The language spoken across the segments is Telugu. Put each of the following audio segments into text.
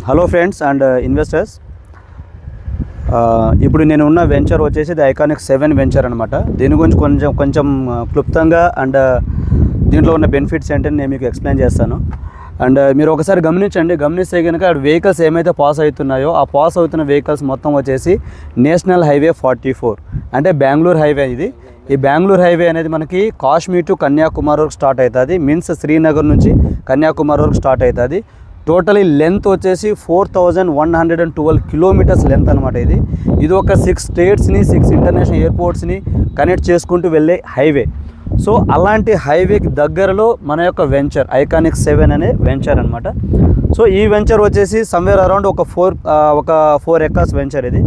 Hello friends and investors. ఇప్పుడు నేను ఉన్న వెంచర్ వచ్చేసి ది ఐకానిక్ 7 వెంచర్ అనమాట. దీని గురించి కొంచెం క్లుప్తంగా అండ్ దీంట్లో ఉన్న బెనిఫిట్స్ ఏంటని నేను మీకు ఎక్స్ప్లెయిన్ చేస్తాను. అండ్ మీరు ఒకసారి గమనిస్తే కనుక వెహికల్స్ ఏమైతే పాస్ అవుతున్నాయో ఆ పాస్ అవుతున్న వెహికల్స్ మొత్తం వచ్చేసి నేషనల్ హైవే 44 అంటే బెంగళూరు హైవే. ఈ బెంగళూరు హైవే అనేది మనకి కాశ్మీర్ టు కన్యాకుమారి వరకు స్టార్ట్ అవుతుంది. మీన్స్ శ్రీనగర్ నుంచి కన్యాకుమారి వరకు స్టార్ట్ అవుతుంది. టోటలీ లెంత్ వచ్చేసి 4112 కిలోమీటర్స్ లెంత్ అనమాట. ఇది ఒక 6 స్టేట్స్ని 6 ఇంటర్నేషనల్ ఎయిర్పోర్ట్స్ని కనెక్ట్ చేసుకుంటూ వెళ్ళే హైవే. సో అలాంటి హైవేకి దగ్గరలో మన యొక్క వెంచర్ ఐకానిక్ 7 అనే వెంచర్ అనమాట. సో ఈ వెంచర్ వచ్చేసి సమ్వేర్ అరౌండ్ ఒక 4 ఎకర్స్ వెంచర్ ఇది.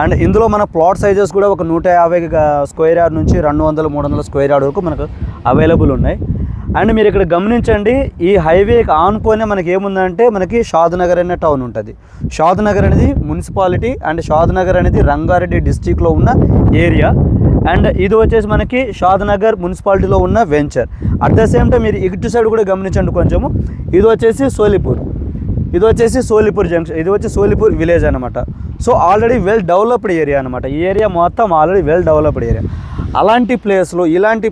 అండ్ ఇందులో మన ప్లాట్ సైజెస్ కూడా ఒక 150 స్క్వేర్ యార్డ్ నుంచి 200-300 స్క్వేర్ యార్డ్ వరకు మనకు అవైలబుల్ ఉన్నాయి. అండ్ మీరు ఇక్కడ గమనించండి, ఈ హైవేకి ఆనుకొని మనకి ఏముందంటే మనకి షాద్నగర్ అనే టౌన్ ఉంటుంది. షాద్నగర్ అనేది మున్సిపాలిటీ అండ్ షాద్నగర్ అనేది రంగారెడ్డి డిస్టిక్లో ఉన్న ఏరియా. అండ్ ఇది వచ్చేసి మనకి షాద్నగర్ మున్సిపాలిటీలో ఉన్న venture. At the same time మీరు ఇటు సైడ్ కూడా గమనించండి కొంచెము. ఇది వచ్చేసి సోలిపూర్ జంక్షన్, ఇది వచ్చి సోలిపూర్ విలేజ్ అనమాట. So already well developed area అనమాట. ఈ ఏరియా మొత్తం ఆల్రెడీ వెల్ డెవలప్డ్ ఏరియా. ఇలాంటి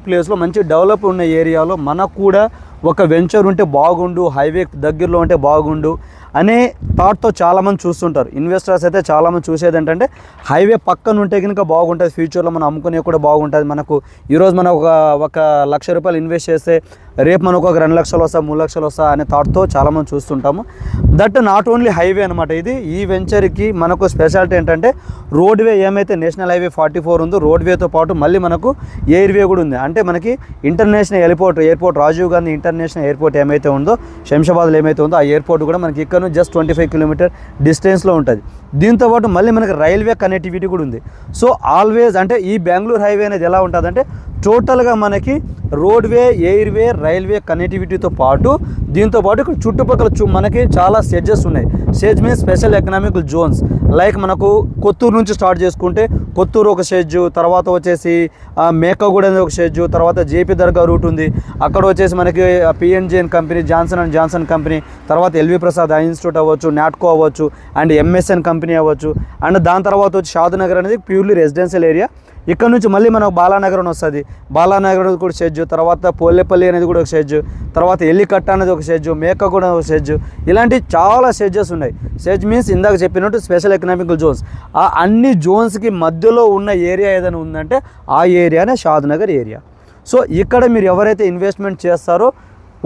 ప్లేస్లో మంచి డెవలప్ ఉన్న ఏరియాలో మనకు కూడా ఒక వెంచర్ ఉంటే బాగుండు, హైవే దగ్గరలో ఉంటే బాగుండు అనే థాట్తో చాలామంది చూస్తుంటారు. ఇన్వెస్టర్స్ అయితే చాలామంది చూసేది ఏంటంటే హైవే పక్కన ఉంటే కనుక బాగుంటుంది, ఫ్యూచర్లో మనం అమ్ముకునే కూడా బాగుంటుంది. మనకు ఈరోజు మనం ఒక ₹1,00,000 ఇన్వెస్ట్ చేస్తే రేపు మనకు ఒక 2 లక్షలు వస్తా 3 లక్షలు వస్తా అనే థాట్తో చాలామంది చూస్తుంటాము. దట్ నాట్ ఓన్లీ హైవే అనమాట. ఈ వెంచర్కి మనకు స్పెషాలిటీ ఏంటంటే రోడ్వే ఏమైతే నేషనల్ హైవే 44 ఉందో రోడ్వేతో పాటు మళ్ళీ మనకు ఎయిర్వే కూడా ఉంది. అంటే మనకి international airport Rajiv Gandhi international airport ఏమైతే ఉందో శంషాబాద్లో ఏమైతే ఉందో ఆ ఎయిర్పోర్ట్ కూడా మనకి ఇక్కడ నుంచి జస్ట్ 25 కిలోమీటర్ డిస్టెన్స్లో ఉంటుంది. దీంతోపాటు మళ్ళీ మనకి రైల్వే కనెక్టివిటీ కూడా ఉంది. సో ఆల్వేస్ అంటే ఈ బెంగళూరు హైవే అనేది ఎలా ఉంటుందంటే టోటల్గా మనకి రోడ్వే, ఎయిర్వే, రైల్వే కనెక్టివిటీతో పాటు దీంతోపాటు ఇక్కడ చుట్టుపక్కల మనకి చాలా సెడ్జెస్ ఉన్నాయి. Sedge means special economic zones. Like మనకు కొత్తూరు నుంచి స్టార్ట్ చేసుకుంటే కొత్తూరు ఒక సెడ్జు, తర్వాత వచ్చేసి మేకగూడ అనేది ఒక సెడ్జు, తర్వాత జేపీ దర్గా రూట్ ఉంది. అక్కడ వచ్చేసి మనకి పిఎన్జిఎన్ కంపెనీ, జాన్సన్ కంపెనీ, తర్వాత ఎల్వి ప్రసాద్ ఇన్స్టిట్యూట్ అవ్వచ్చు, నాట్కో అవ్వచ్చు, అండ్ ఎంఎస్ఎన్ కంపెనీ అవ్వచ్చు. అండ్ దాని తర్వాత వచ్చి షాద్నగర్ అనేది ప్యూర్లీ రెసిడెన్షియల్ ఏరియా. ఇక్కడ నుంచి మళ్ళీ మనకు బాలానగర్ అని వస్తుంది. బాలానగర్ కూడా సెడ్జు, తర్వాత పోలేపల్లి అనేది కూడా ఒక సెడ్జు, తర్వాత ఎల్లికట్ట అనేది ఒక సెడ్జు, మేకగూడ ఒక సెడ్జు. ఇలాంటి చాలా సెడ్జెస్ ఉన్నాయి. సెడ్జ్ మీన్స్ ఇందాక చెప్పినట్టు స్పెషల్ ఎకనామిక్ జోన్స్. ఆ అన్ని జోన్స్కి మధ్యలో ఉన్న ఏరియా ఏదైనా ఉందంటే ఆ ఏరియానే షాద్నగర్ ఏరియా. సో ఇక్కడ మీరు ఎవరైతే ఇన్వెస్ట్మెంట్ చేస్తారో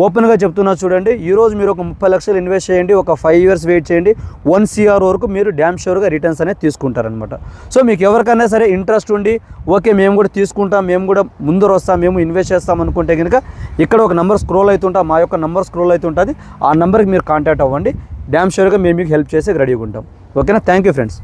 ఓపెన్గా చెప్తున్నా చూడండి, ఈరోజు మీరు ఒక 30 లక్షలు ఇన్వెస్ట్ చేయండి, ఒక 5 ఇయర్స్ వెయిట్ చేయండి, 1 CR వరకు మీరు డ్యామ్ షూర్గా రిటర్న్స్ అనేది తీసుకుంటారనమాట. సో మీకు ఎవరికైనా సరే ఇంట్రెస్ట్ ఉండి ఓకే మేము కూడా తీసుకుంటాం, మేము కూడా ముందర వస్తాం, మేము ఇన్వెస్ట్ చేస్తాం అనుకుంటే కనుక ఇక్కడ ఒక నెంబర్ స్క్రోల్ అవుతుంటా, మా యొక్క నెంబర్ స్క్రోల్ అవుతుంటుంది. ఆ నెంబర్కి మీరు కాంటాక్ట్ అవ్వండి. డ్యామ్ షూర్గా మేము మీకు హెల్ప్ చేసి రెడీగా ఉంటాం. ఓకేనా? Thank you friends.